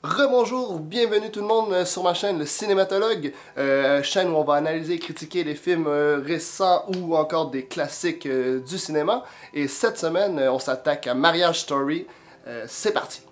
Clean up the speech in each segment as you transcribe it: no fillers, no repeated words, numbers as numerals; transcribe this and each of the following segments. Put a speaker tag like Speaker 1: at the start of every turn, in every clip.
Speaker 1: Rebonjour, bienvenue tout le monde sur ma chaîne Le Cinématologue, chaîne où on va analyser et critiquer les films récents ou encore des classiques du cinéma. Et cette semaine, on s'attaque à Marriage Story. C'est parti!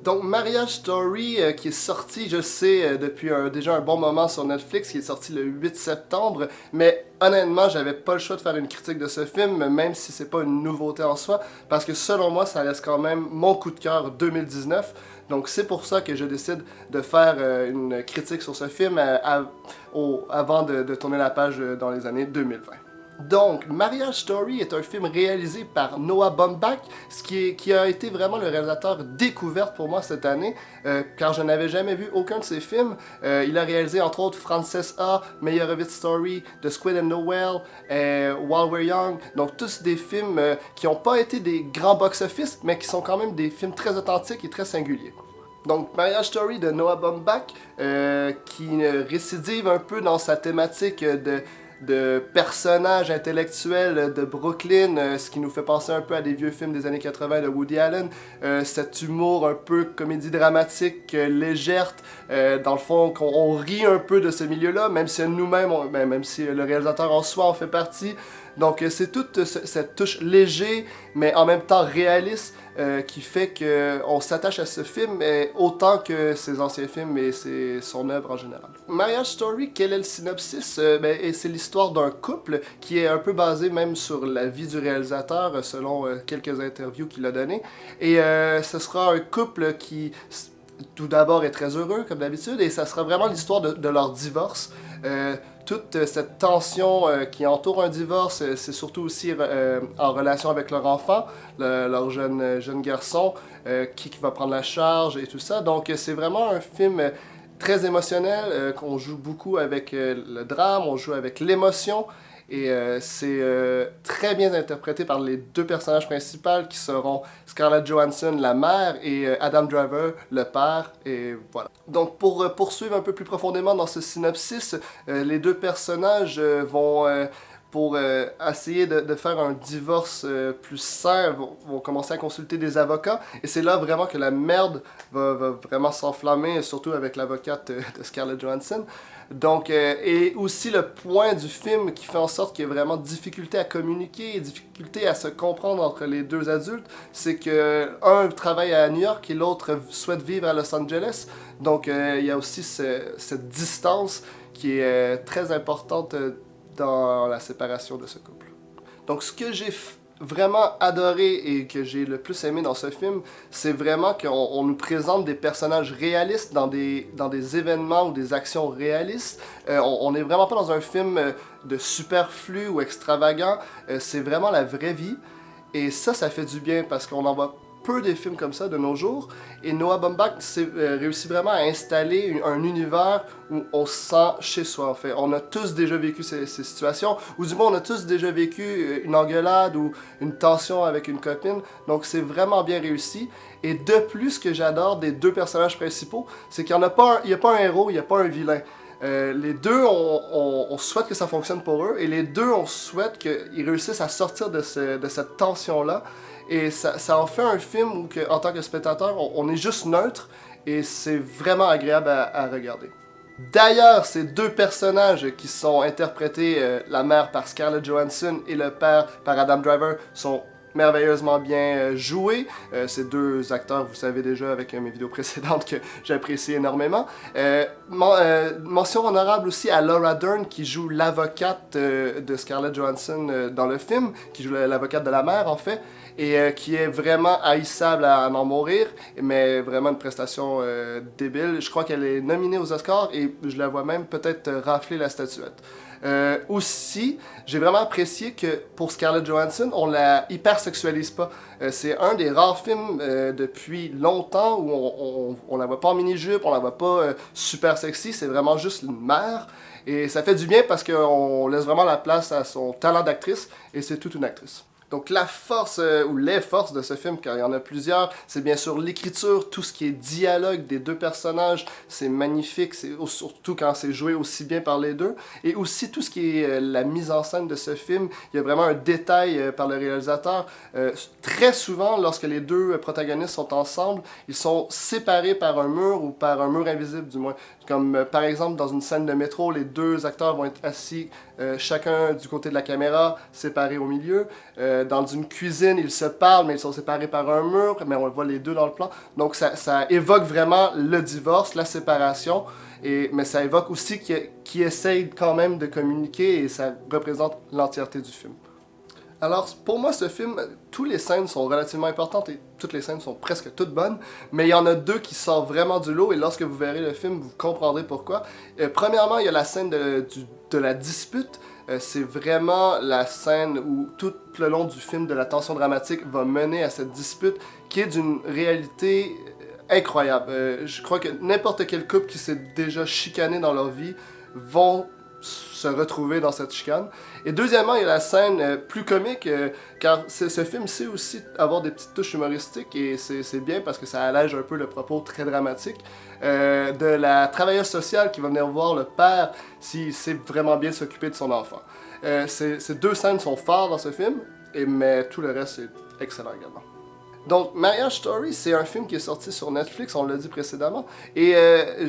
Speaker 1: Donc, Marriage Story, qui est sorti, je sais, depuis déjà un bon moment sur Netflix, qui est sorti le 8 septembre, mais honnêtement, j'avais pas le choix de faire une critique de ce film, même si c'est pas une nouveauté en soi, parce que selon moi, ça reste quand même mon coup de cœur 2019. Donc, c'est pour ça que je décide de faire une critique sur ce film avant de tourner la page dans les années 2020. Donc, Marriage Story est un film réalisé par Noah Baumbach, qui a été vraiment le réalisateur découverte pour moi cette année, car je n'avais jamais vu aucun de ses films. Il a réalisé entre autres Frances A, Meyerowitz Story, The Squid and the Whale, While We're Young, donc tous des films qui n'ont pas été des grands box-office, mais qui sont quand même des films très authentiques et très singuliers. Donc, Marriage Story de Noah Baumbach, qui récidive un peu dans sa thématique de personnages intellectuels de Brooklyn, ce qui nous fait penser un peu à des vieux films des années 80 de Woody Allen. Cet humour un peu comédie dramatique, légère, dans le fond, qu'on rit un peu de ce milieu-là, même si nous-mêmes, même si le réalisateur en soi en fait partie. Donc c'est toute cette touche léger, mais en même temps réaliste, qui fait qu'on s'attache à ce film autant que ses anciens films et son œuvre en général. Marriage Story, quel est le synopsis? C'est l'histoire d'un couple qui est un peu basé même sur la vie du réalisateur, selon quelques interviews qu'il a données. Et ce sera un couple qui tout d'abord est très heureux, comme d'habitude, et ça sera vraiment l'histoire de leur divorce. Toute cette tension qui entoure un divorce, c'est surtout aussi en relation avec leur enfant, leur jeune garçon, qui va prendre la charge et tout ça. Donc c'est vraiment un film très émotionnel, qu'on joue beaucoup avec le drame, on joue avec l'émotion. Et c'est très bien interprété par les deux personnages principaux qui seront Scarlett Johansson, la mère, et Adam Driver, le père. Et voilà. Donc pour poursuivre un peu plus profondément dans ce synopsis, les deux personnages vont pour essayer de faire un divorce plus sain, vont commencer à consulter des avocats. Et c'est là vraiment que la merde va vraiment s'enflammer, surtout avec l'avocate de Scarlett Johansson. Donc, et aussi le point du film qui fait en sorte qu'il y a vraiment difficulté à communiquer et difficulté à se comprendre entre les deux adultes, c'est que un travaille à New York et l'autre souhaite vivre à Los Angeles. Donc, il y a aussi cette distance qui est très importante dans la séparation de ce couple. Donc, ce que j'ai vraiment adoré et que j'ai le plus aimé dans ce film, c'est vraiment qu'on nous présente des personnages réalistes dans des événements ou des actions réalistes. On n'est vraiment pas dans un film de superflu ou extravagant. C'est vraiment la vraie vie. Et ça fait du bien parce qu'on en voit peu des films comme ça de nos jours. Et Noah Baumbach réussit vraiment à installer un univers où on se sent chez soi, en fait. On a tous déjà vécu ces situations, ou du moins on a tous déjà vécu une engueulade ou une tension avec une copine. Donc c'est vraiment bien réussi. Et de plus, ce que j'adore des deux personnages principaux, c'est qu'il n'y a pas un héros, il n'y a pas un vilain. Les deux, on souhaite que ça fonctionne pour eux, et les deux, on souhaite qu'ils réussissent à sortir de cette tension-là. Et ça en fait un film où, en tant que spectateur, on est juste neutre, et c'est vraiment agréable à regarder. D'ailleurs, ces deux personnages qui sont interprétés, la mère par Scarlett Johansson et le père par Adam Driver, sont merveilleusement bien joués. Ces deux acteurs, vous savez déjà avec mes vidéos précédentes que j'apprécie énormément. Mention honorable aussi à Laura Dern qui joue l'avocate de Scarlett Johansson dans le film, qui joue l'avocate de la mère en fait, et qui est vraiment haïssable à en mourir, mais vraiment une prestation débile. Je crois qu'elle est nominée aux Oscars et je la vois même peut-être rafler la statuette. Aussi, j'ai vraiment apprécié que pour Scarlett Johansson, on la hypersexualise pas. C'est un des rares films depuis longtemps où on la voit pas en mini-jupe, on la voit pas super sexy, c'est vraiment juste une mère. Et ça fait du bien parce qu'on laisse vraiment la place à son talent d'actrice, et c'est toute une actrice. Donc la force, ou les forces de ce film, car il y en a plusieurs, c'est bien sûr l'écriture, tout ce qui est dialogue des deux personnages, c'est magnifique, surtout quand c'est joué aussi bien par les deux, et aussi tout ce qui est la mise en scène de ce film, il y a vraiment un détail par le réalisateur. Très souvent, lorsque les deux protagonistes sont ensemble, ils sont séparés par un mur, ou par un mur invisible du moins. Comme par exemple dans une scène de métro, les deux acteurs vont être assis chacun du côté de la caméra, séparés au milieu. Dans une cuisine, ils se parlent, mais ils sont séparés par un mur, mais on voit les deux dans le plan. Donc ça évoque vraiment le divorce, la séparation, mais ça évoque aussi qu'ils essayent quand même de communiquer, et ça représente l'entièreté du film. Alors, pour moi, ce film, toutes les scènes sont relativement importantes et toutes les scènes sont presque toutes bonnes, mais il y en a deux qui sortent vraiment du lot, et lorsque vous verrez le film, vous comprendrez pourquoi. Premièrement, il y a la scène de la dispute. C'est vraiment la scène où tout le long du film, de la tension dramatique va mener à cette dispute, qui est d'une réalité incroyable. Je crois que n'importe quel couple qui s'est déjà chicané dans leur vie vont se retrouver dans cette chicane. Et deuxièmement, il y a la scène plus comique, car ce film sait aussi avoir des petites touches humoristiques, et c'est bien parce que ça allège un peu le propos très dramatique de la travailleuse sociale qui va venir voir le père s'il sait vraiment bien s'occuper de son enfant. Ces deux scènes sont fortes dans ce film, mais tout le reste est excellent également. Donc, Marriage Story, c'est un film qui est sorti sur Netflix, on l'a dit précédemment, et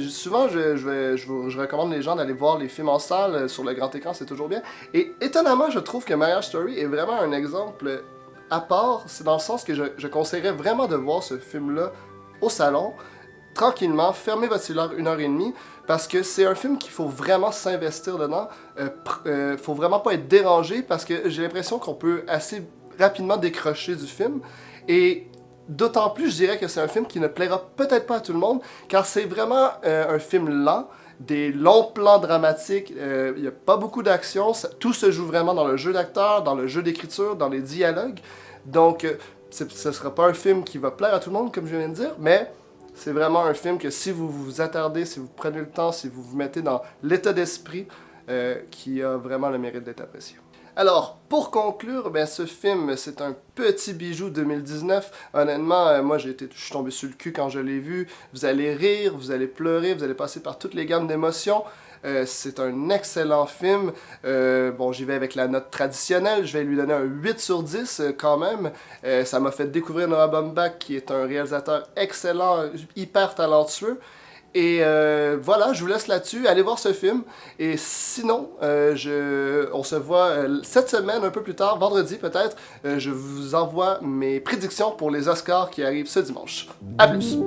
Speaker 1: souvent je recommande les gens d'aller voir les films en salle, sur le grand écran, c'est toujours bien. Et étonnamment, je trouve que Marriage Story est vraiment un exemple à part, c'est dans le sens que je conseillerais vraiment de voir ce film-là au salon, tranquillement, fermez votre cellulaire 1h30, parce que c'est un film qu'il faut vraiment s'investir dedans, faut vraiment pas être dérangé, parce que j'ai l'impression qu'on peut assez rapidement décrocher du film, et d'autant plus, je dirais que c'est un film qui ne plaira peut-être pas à tout le monde, car c'est vraiment un film lent, des longs plans dramatiques, il n'y a pas beaucoup d'action, tout se joue vraiment dans le jeu d'acteur, dans le jeu d'écriture, dans les dialogues. Donc, ce ne sera pas un film qui va plaire à tout le monde, comme je viens de dire, mais c'est vraiment un film que si vous vous attardez, si vous prenez le temps, si vous vous mettez dans l'état d'esprit, qui a vraiment le mérite d'être apprécié. Alors, pour conclure, ben, ce film, c'est un petit bijou 2019. Honnêtement, moi, je suis tombé sur le cul quand je l'ai vu. Vous allez rire, vous allez pleurer, vous allez passer par toutes les gammes d'émotions. C'est un excellent film. Bon, j'y vais avec la note traditionnelle. Je vais lui donner un 8 sur 10 quand même. Ça m'a fait découvrir Noah Baumbach, qui est un réalisateur excellent, hyper talentueux. Et voilà, je vous laisse là-dessus. Allez voir ce film. Et sinon, on se voit cette semaine, un peu plus tard, vendredi peut-être. Je vous envoie mes prédictions pour les Oscars qui arrivent ce dimanche. À plus!